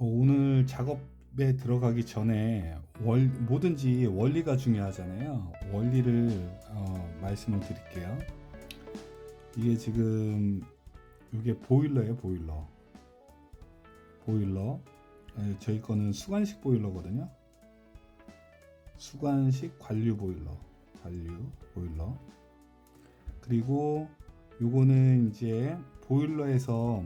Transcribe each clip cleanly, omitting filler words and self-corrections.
오늘 작업에 들어가기 전에 뭐든지 원리가 중요하잖아요. 원리를 말씀을 드릴게요. 이게 지금 이게 보일러예요, 보일러. 보일러. 저희 거는 수관식 보일러거든요. 수관식 관류 보일러. 관류 보일러. 그리고 요거는 이제 보일러에서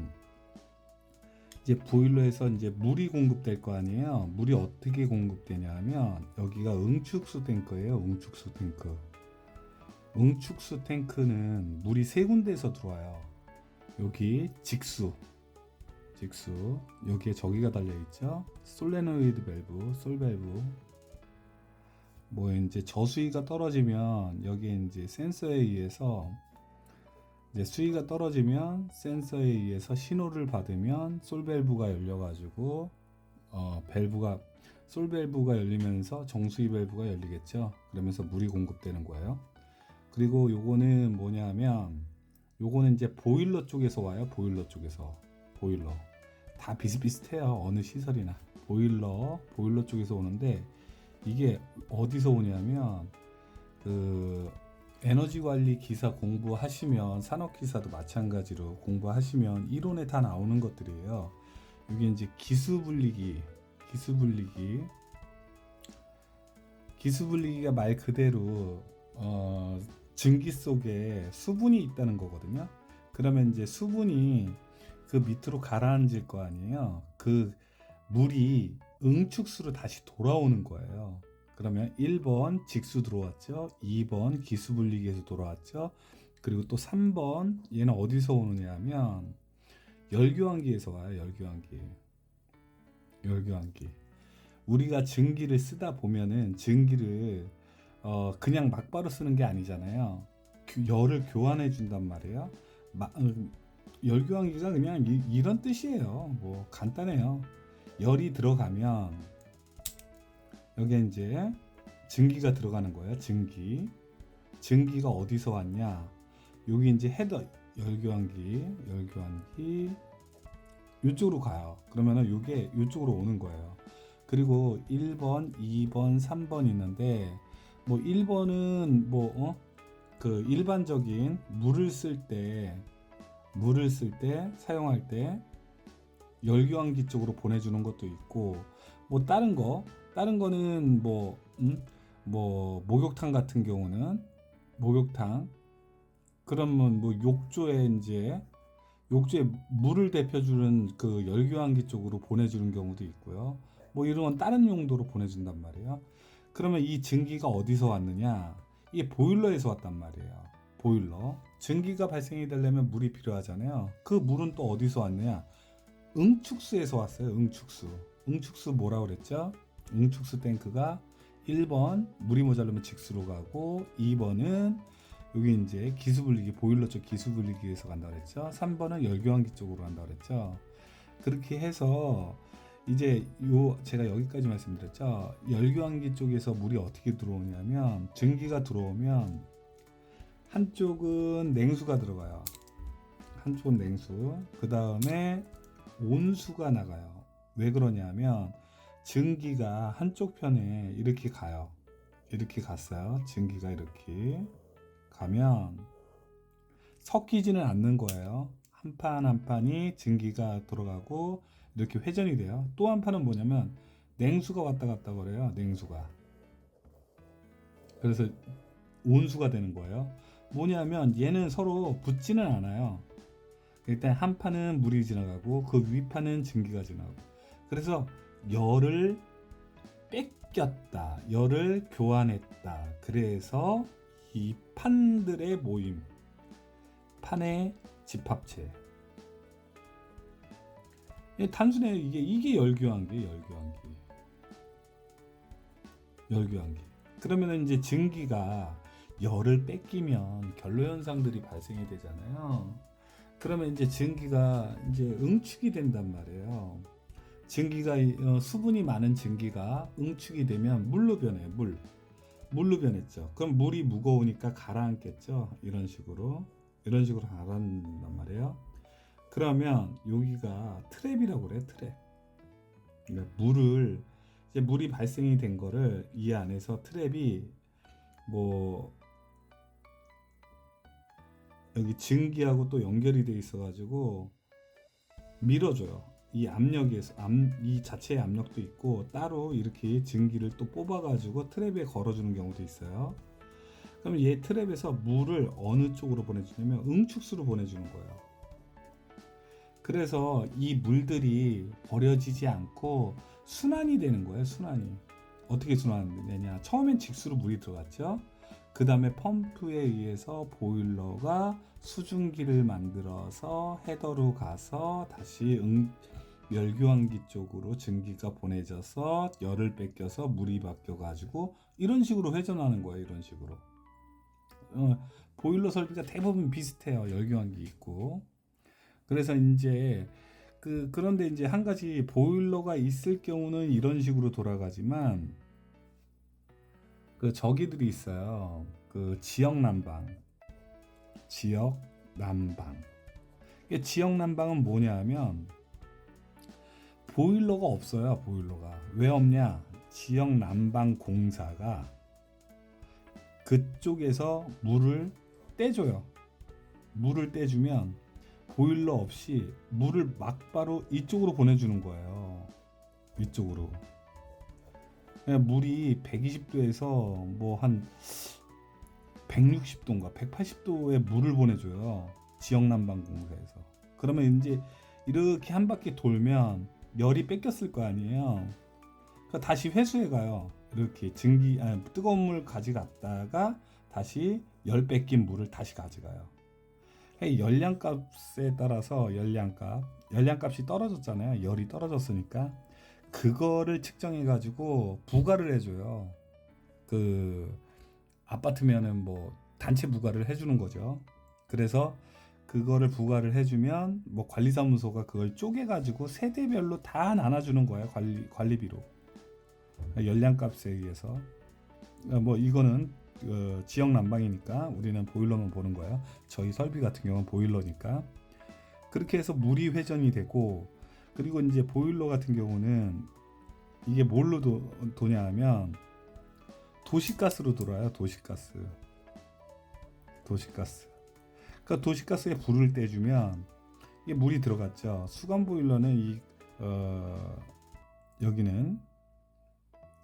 이제 물이 공급될 거 아니에요. 물이 어떻게 공급되냐 하면 여기가 응축수 탱크예요. 응축수 탱크. 응축수 탱크는 물이 세 군데에서 들어와요. 여기 직수. 여기에 저기가 달려 있죠. 솔레노이드 밸브, 솔밸브. 뭐 이제 저수위가 떨어지면 여기에 이제 센서에 의해서 이제 수위가 떨어지면 센서에 의해서 신호를 받으면 솔밸브가 열려가지고 솔밸브가 열리면서 정수위 밸브가 열리겠죠. 그러면서 물이 공급되는 거예요. 그리고 요거는 뭐냐면 요거는 이제 보일러 쪽에서 와요. 보일러 쪽에서. 보일러 다 비슷비슷해요. 어느 시설이나 보일러 쪽에서 오는데 이게 어디서 오냐면 그 에너지 관리 기사 공부하시면 산업기사도 마찬가지로 공부하시면 이론에 다 나오는 것들이에요. 이게 이제 기수분리기가 말 그대로 증기 속에 수분이 있다는 거거든요. 그러면 이제 수분이 그 밑으로 가라앉을 거 아니에요. 그 물이 응축수로 다시 돌아오는 거예요. 그러면 1번 직수 들어왔죠. 2번 기수분리기에서 돌아왔죠. 그리고 또 3번 얘는 어디서 오느냐 하면 열교환기에서 와요. 열교환기. 우리가 증기를 쓰다 보면은 증기를 그냥 막바로 쓰는 게 아니잖아요. 열을 교환해 준단 말이에요. 열교환기가 그냥 이런 뜻이에요. 뭐 간단해요. 열이 들어가면 여기에 이제 증기가 들어가는 거예요. 증기가 어디서 왔냐? 여기 이제 헤더 열교환기 이쪽으로 가요. 그러면은 이게 이쪽으로 오는 거예요. 그리고 1번, 2번, 3번 있는데 뭐 1번은 그 일반적인 물을 쓸 때 사용할 때 열교환기 쪽으로 보내주는 것도 있고 뭐 다른 거는 목욕탕 같은 경우는 그러면 뭐 욕조에 물을 데펴주는 그 열교환기 쪽으로 보내주는 경우도 있고요. 뭐 이런 건 다른 용도로 보내준단 말이에요. 그러면 이 증기가 어디서 왔느냐? 이게 보일러에서 왔단 말이에요. 보일러. 증기가 발생이 되려면 물이 필요하잖아요. 그 물은 또 어디서 왔느냐? 응축수에서 왔어요. 응축수 뭐라고 그랬죠? 응축수 탱크가 1번 물이 모자르면 직수로 가고 2번은 여기 이제 기수분리기 보일러 쪽 기수분리기에서 간다 그랬죠. 3번은 열교환기 쪽으로 간다 그랬죠. 그렇게 해서 이제 제가 여기까지 말씀드렸죠. 열교환기 쪽에서 물이 어떻게 들어오냐면 증기가 들어오면 한쪽은 냉수가 들어가요. 한쪽은 냉수. 그 다음에 온수가 나가요. 왜 그러냐면 증기가 한쪽 편에 이렇게 가요. 이렇게 갔어요. 증기가 이렇게 가면 섞이지는 않는 거예요. 한 판 한 판이 증기가 들어가고 이렇게 회전이 돼요. 또 한 판은 뭐냐면 냉수가 왔다 갔다 그래요. 냉수가. 그래서 온수가 되는 거예요. 뭐냐면 얘는 서로 붙지는 않아요. 일단 한 판은 물이 지나가고 그 윗판은 증기가 지나가고 그래서 열을 뺏겼다. 열을 교환했다. 그래서 이 판들의 모임, 판의 집합체. 단순해. 이게 열교환기. 그러면 이제 증기가 열을 뺏기면 결로 현상들이 발생이 되잖아요. 그러면 이제 증기가 이제 응축이 된단 말이에요. 증기가 수분이 많은 증기가 응축이 되면 물로 변해요. 물로 변했죠. 그럼 물이 무거우니까 가라앉겠죠. 이런 식으로 가라앉는단 말이에요. 그러면 여기가 트랩이라고 그래. 그러니까 이제 물이 발생이 된 거를 이 안에서 트랩이 뭐 여기 증기하고 또 연결이 돼 있어가지고 밀어줘요. 이 압력에서 이 자체의 압력도 있고 따로 이렇게 증기를 또 뽑아가지고 트랩에 걸어주는 경우도 있어요. 그럼 얘 트랩에서 물을 어느 쪽으로 보내주냐면 응축수로 보내주는 거예요. 그래서 이 물들이 버려지지 않고 순환이 되는 거예요. 순환이. 어떻게 순환되냐? 처음엔 직수로 물이 들어갔죠. 그 다음에 펌프에 의해서 보일러가 수증기를 만들어서 헤더로 가서 다시 열교환기 쪽으로 증기가 보내져서 열을 뺏겨서 물이 바뀌어 가지고 이런 식으로 회전하는 거예요. 이런 식으로. 보일러 설비가 대부분 비슷해요. 열교환기 있고. 그래서 이제 그런데 이제 한 가지 보일러가 있을 경우는 이런 식으로 돌아가지만 저기들이 있어요. 지역 난방. 지역 난방. 지역 난방은 뭐냐면 보일러가 없어요. 보일러가. 왜 없냐? 지역 난방 공사가 그쪽에서 물을 떼줘요. 물을 떼주면 보일러 없이 물을 막바로 이쪽으로 보내주는 거예요. 이쪽으로. 물이 120도에서 뭐 한 160도인가 180도에 물을 보내줘요. 지역난방공사에서. 그러면 이제 이렇게 한 바퀴 돌면 열이 뺏겼을 거 아니에요. 그러니까 다시 회수해 가요. 이렇게 뜨거운 물 가져갔다가 다시 열 뺏긴 물을 다시 가져가요. 열량값에 따라서 열량값이 떨어졌잖아요. 열이 떨어졌으니까 그거를 측정해 가지고 부과를 해줘요. 아파트면은 뭐 단체 부과를 해주는 거죠. 그래서 그거를 부과를 해주면 뭐 관리사무소가 그걸 쪼개가지고 세대별로 다 나눠주는 거예요. 관리비로. 열량값에 의해서. 뭐 이거는 지역 난방이니까 우리는 보일러만 보는 거예요. 저희 설비 같은 경우는 보일러니까. 그렇게 해서 물이 회전이 되고, 그리고 이제 보일러 같은 경우는 이게 뭘로 도냐 하면 도시가스로 돌아요. 도시가스. 그러니까 도시가스에 불을 떼주면 이게 물이 들어갔죠. 수간 보일러는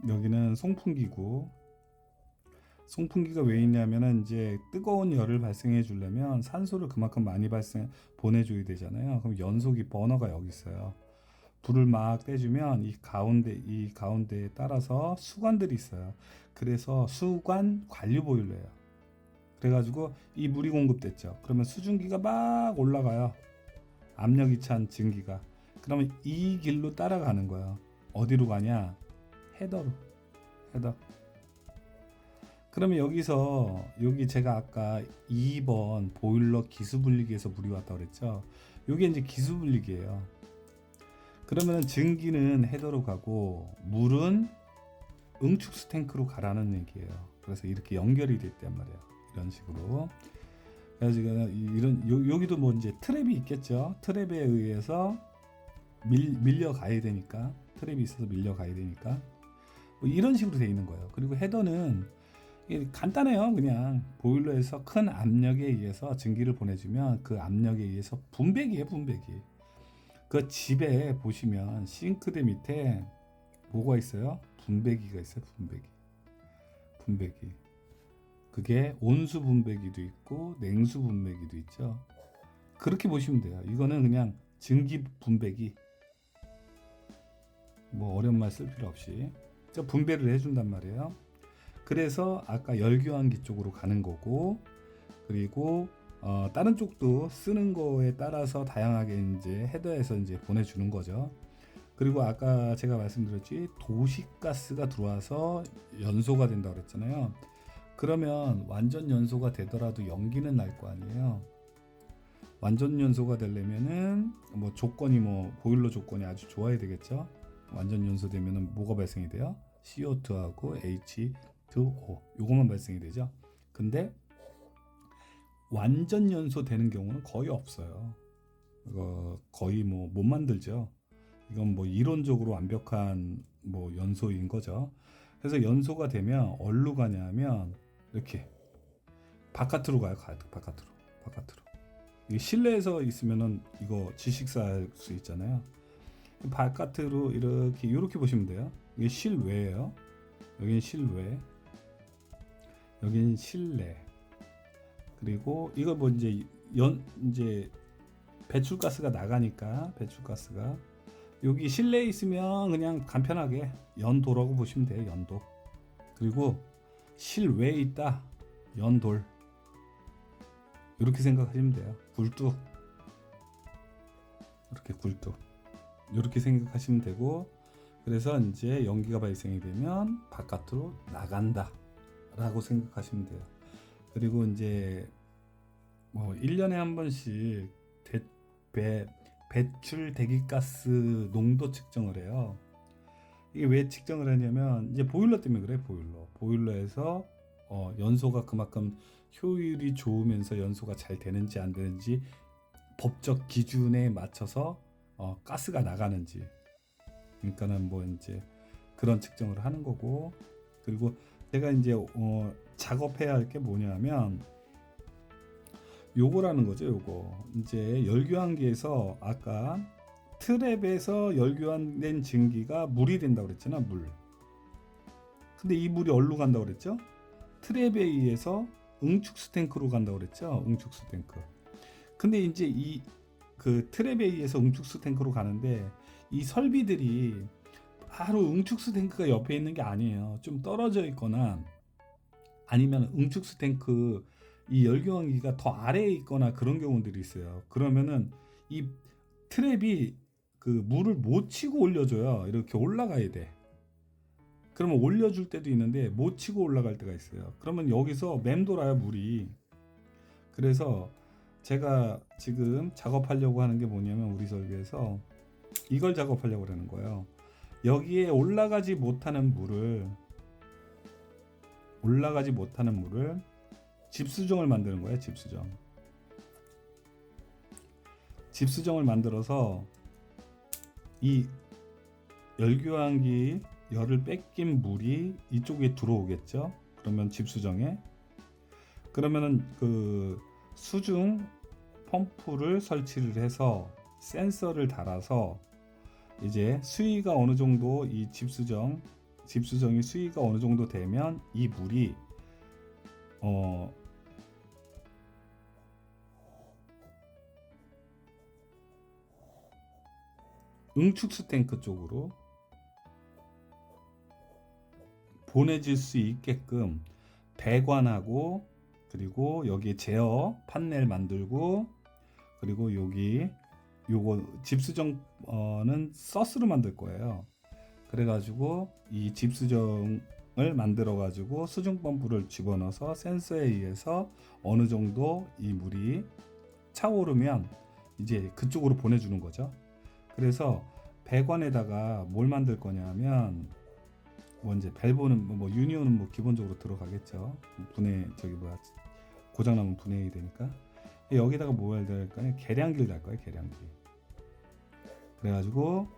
여기는 송풍기고, 송풍기가 왜 있냐면은 이제 뜨거운 열을 발생해 주려면 산소를 그만큼 많이 보내줘야 되잖아요. 그럼 연소기 버너가 여기 있어요. 불을 막 떼주면 이 가운데에 따라서 수관들이 있어요. 그래서 수관 관류 보일러예요. 그래가지고 이 물이 공급됐죠. 그러면 수증기가 막 올라가요. 압력이 찬 증기가. 그러면 이 길로 따라가는 거예요. 어디로 가냐? 헤더. 그러면 여기 제가 아까 2번 보일러 기수분리기에서 물이 왔다고 그랬죠. 이게 이제 기수분리기예요. 그러면 증기는 헤더로 가고 물은 응축수 탱크로 가라는 얘기예요. 그래서 이렇게 연결이 됐단 말이에요. 이런 식으로. 그래서 여기도 뭐 이제 트랩이 있겠죠. 트랩에 의해서 밀려가야 되니까. 트랩이 있어서 밀려가야 되니까. 뭐 이런 식으로 돼 있는 거예요. 그리고 헤더는 간단해요. 그냥 보일러에서 큰 압력에 의해서 증기를 보내주면 그 압력에 의해서 분배기예요. 그 집에 보시면 싱크대 밑에 뭐가 있어요? 분배기가 있어요. 분배기. 그게 온수 분배기도 있고 냉수 분배기도 있죠. 그렇게 보시면 돼요. 이거는 그냥 증기 분배기. 뭐 어려운 말 쓸 필요 없이 분배를 해준단 말이에요. 그래서 아까 열교환기 쪽으로 가는 거고, 그리고 다른 쪽도 쓰는 거에 따라서 다양하게 이제 헤더에서 이제 보내주는 거죠. 그리고 아까 제가 말씀드렸지 도시가스가 들어와서 연소가 된다고 그랬잖아요. 그러면 완전 연소가 되더라도 연기는 날 거 아니에요. 완전 연소가 되려면은 뭐 보일러 조건이 아주 좋아야 되겠죠. 완전 연소되면은 뭐가 발생이 돼요? CO2하고 H2O 요것만 발생이 되죠. 근데 완전 연소되는 경우는 거의 없어요. 거의 못 만들죠. 이건 뭐 이론적으로 완벽한 뭐 연소인 거죠. 그래서 연소가 되면 어디로 가냐면 이렇게 바깥으로 가요. 바깥으로. 이 실내에서 있으면은 이거 지식사 할 수 있잖아요. 바깥으로 이렇게 보시면 돼요. 이게 실외예요. 여기는 실외, 여기는 실내. 그리고 이거 뭐 이제 배출가스가 나가니까 배출가스가 여기 실내에 있으면 그냥 간편하게 연도라고 보시면 돼요. 연도. 그리고 실외에 있다. 연돌. 이렇게 생각하시면 돼요. 굴뚝. 이렇게 굴뚝. 이렇게 생각하시면 되고, 그래서 이제 연기가 발생이 되면 바깥으로 나간다 라고 생각하시면 돼요. 그리고 이제 뭐 1년에 한 번씩 배출 대기가스 농도 측정을 해요. 이게 왜 측정을 하냐면 이제 보일러 때문에 그래. 보일러에서 연소가 그만큼 효율이 좋으면서 연소가 잘 되는지 안 되는지 법적 기준에 맞춰서 가스가 나가는지, 그러니까는 뭐 이제 그런 측정을 하는 거고. 그리고 제가 이제 작업해야 할 게 뭐냐면 요거라는 거죠. 요거 이제 열교환기에서 아까 트랩에서 열교환된 증기가 물이 된다고 그랬잖아. 물. 근데 이 물이 어디로 간다고 그랬죠? 트랩에 의해서 응축수 탱크로 간다고 그랬죠. 응축수 탱크. 근데 이제 이 그 트랩에 의해서 응축수 탱크로 가는데 이 설비들이 바로 응축수 탱크가 옆에 있는 게 아니에요. 좀 떨어져 있거나 아니면 응축수 탱크 이 열교환기가 더 아래에 있거나 그런 경우들이 있어요. 그러면은 이 트랩이 그 물을 못 치고 올려줘요. 이렇게 올라가야 돼. 그러면 올려줄 때도 있는데 못 치고 올라갈 때가 있어요. 그러면 여기서 맴돌아요, 물이. 그래서 제가 지금 작업하려고 하는 게 뭐냐면 우리 설비에서 이걸 작업하려고 하는 거예요. 여기에 올라가지 못하는 물을 집수정을 만드는 거예요. 집수정을 만들어서 이 열교환기 열을 뺏긴 물이 이쪽에 들어오겠죠. 그러면 집수정에 그러면은 그 수중 펌프를 설치를 해서 센서를 달아서 이제 수위가 어느 정도 이 집수정이 수위가 어느 정도 되면 이 물이 응축수 탱크 쪽으로 보내질 수 있게끔 배관하고, 그리고 여기에 제어 판넬 만들고, 그리고 요거 집수정은 서스로 만들 거예요. 그래가지고 이 집수정을 만들어 가지고 수중 펌프를 집어넣어서 센서에 의해서 어느 정도 이 물이 차오르면 이제 그쪽으로 보내주는 거죠. 그래서 배관에다가 뭘 만들 거냐면 뭐 이제 밸브는 뭐 유니온은 뭐 기본적으로 들어가겠죠. 분해 고장나면 분해해야 되니까. 여기다가 뭐 해야 될까요? 계량기를 달 거예요. 계량기. 그래가지고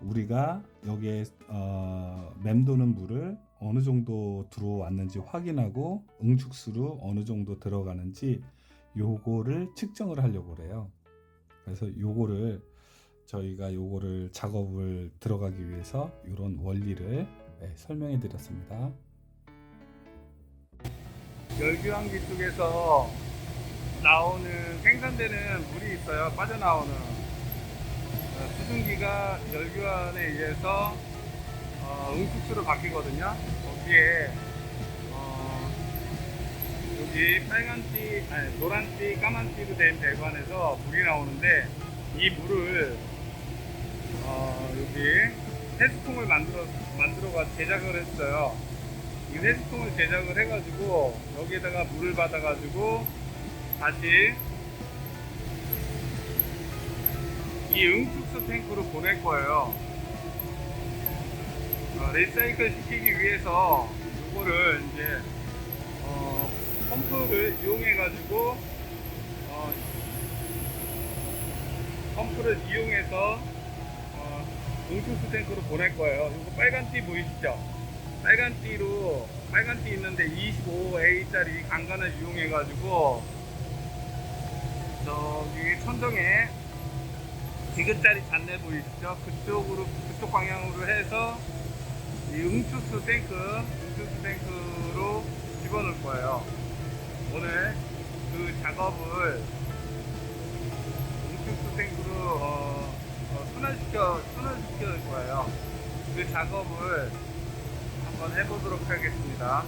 우리가 여기에 맴도는 물을 어느 정도 들어왔는지 확인하고 응축수로 어느 정도 들어가는지 요거를 측정을 하려고 그래요. 그래서 저희가 요거를 작업을 들어가기 위해서 이런 원리를 설명해 드렸습니다. 열교환기 쪽에서 생산되는 물이 있어요. 빠져나오는 수증기가 열교환에 의해서 응축수로 바뀌거든요. 거기에 여기 노란띠, 까만띠로 된 배관에서 물이 나오는데 이 물을 여기 세수통을 만들어가 제작을 했어요. 이 세수통을 제작을 해가지고 여기에다가 물을 받아가지고 다시 이 응축수 탱크로 보낼 거예요. 리사이클 시키기 위해서 이거를 이제 펌프를 이용해서 응축수 탱크로 보낼 거예요. 이거 빨간 띠 보이시죠? 빨간 띠 있는데 25A짜리 강간을 이용해 가지고 저기 천정에 디귿자리 잔내 보이시죠? 그쪽 방향으로 해서 이 응축수 탱크로 집어넣을 거예요. 오늘 그 작업을 응축수 탱크로 순환시킬 거예요. 그 작업을 한번 해보도록 하겠습니다.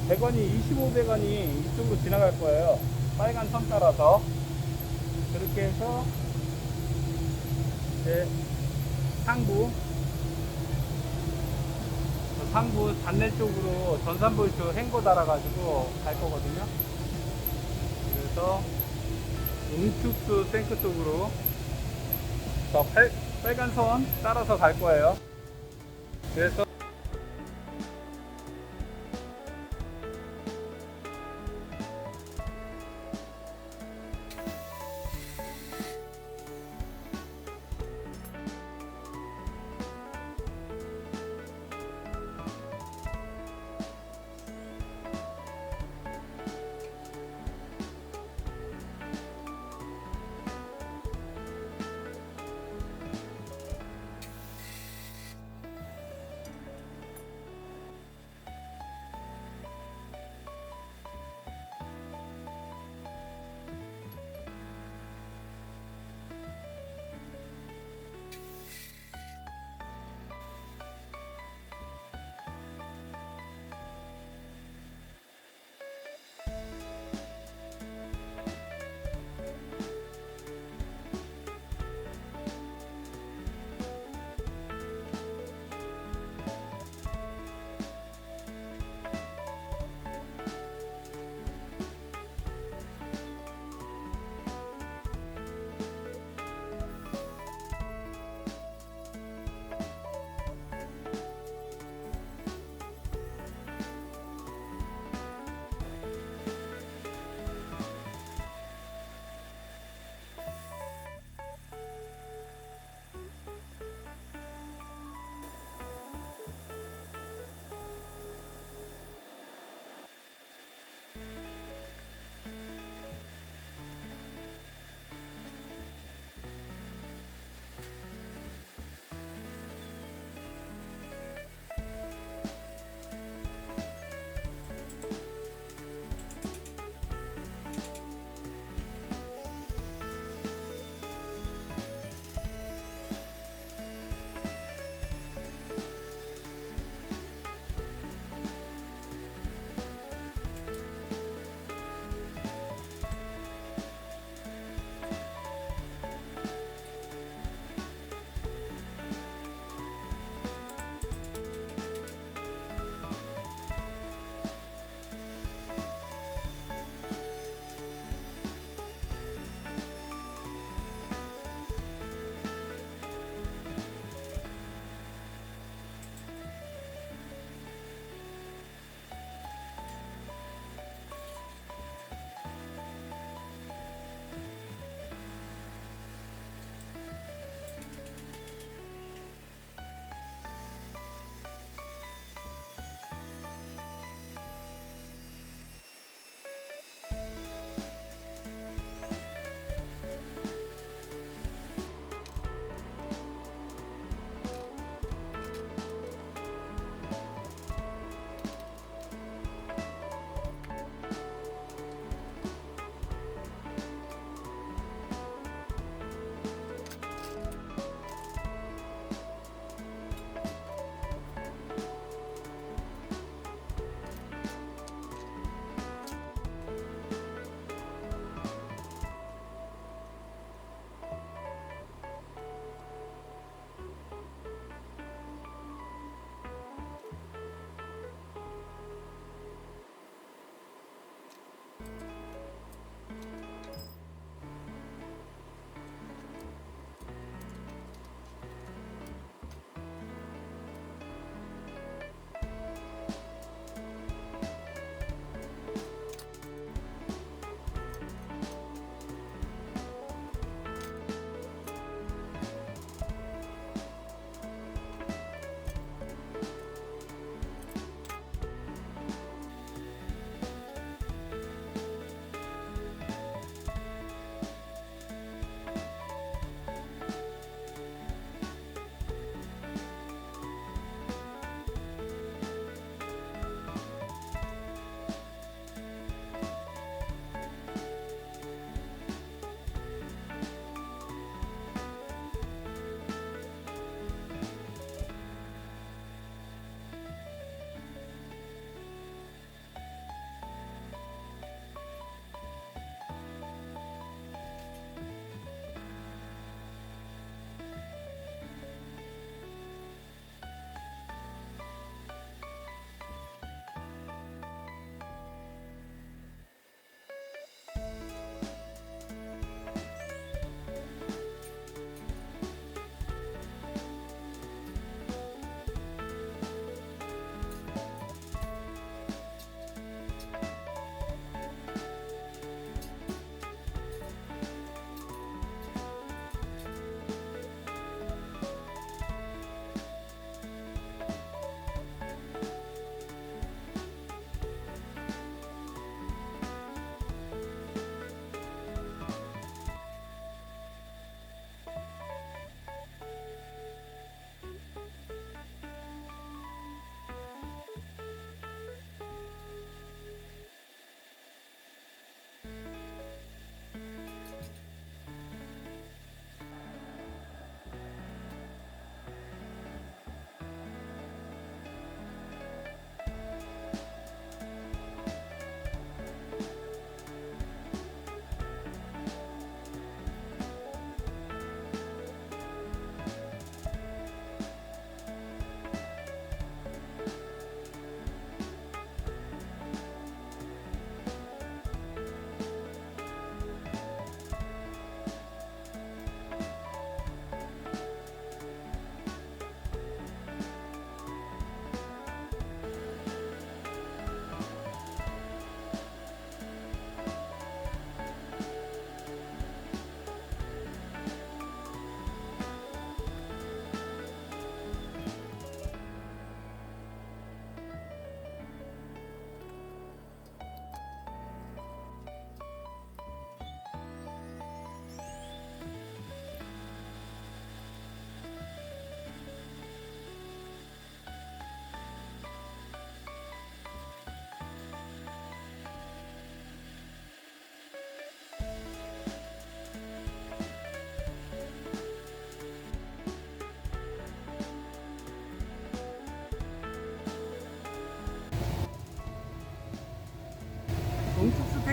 배관이 25배관이 이쪽으로 지나갈 거예요. 빨간 선 따라서 그렇게 해서 이제 상부 잔내 쪽으로 전산볼트 행거 달아가지고 갈 거거든요. 그래서 응축수 탱크 쪽으로 저 빨간 선 따라서 갈 거예요. 그래서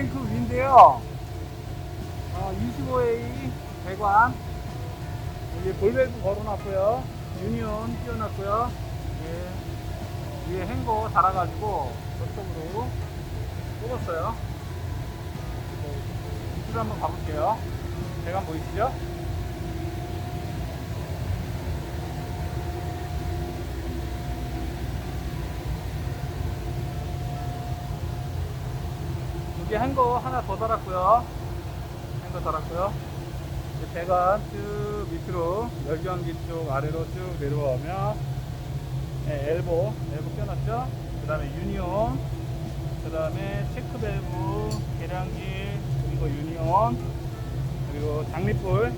탱크 위인데요. 25A 배관, 여기 볼밸브 걸어놨고요. 유니온 띄워놨고요. 예, 위에 행거 달아가지고 저쪽으로 꼽았어요. 이쪽으로 한번 가볼게요. 배관 보이시죠? 여기 행거 하나 더 달았고요. 행거 달았고요. 이제 배관 쭉 밑으로 열교환기 쪽 아래로 쭉 내려오면 네, 엘보 껴놨죠. 그 다음에 유니온, 그 다음에 체크밸브, 계량기, 그리고 유니온, 그리고 장립불,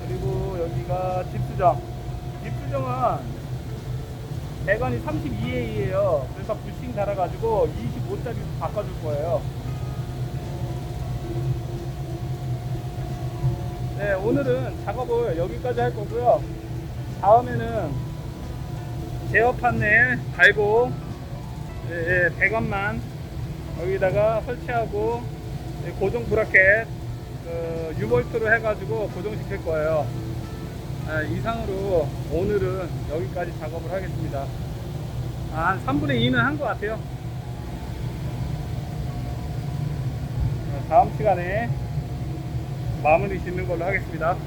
그리고 여기가 집수정은 배관이 32A예요. 그래서 부싱 달아가지고 25짜리로 바꿔줄 거예요. 네, 오늘은 작업을 여기까지 할 거고요. 다음에는 제어 판넬 달고, 배관만 여기다가 설치하고, 고정 브라켓 유볼트로 해가지고 고정시킬 거예요. 이상으로 오늘은 여기까지 작업을 하겠습니다. 한 3분의 2는 한 것 같아요. 다음 시간에 마무리 짓는 걸로 하겠습니다.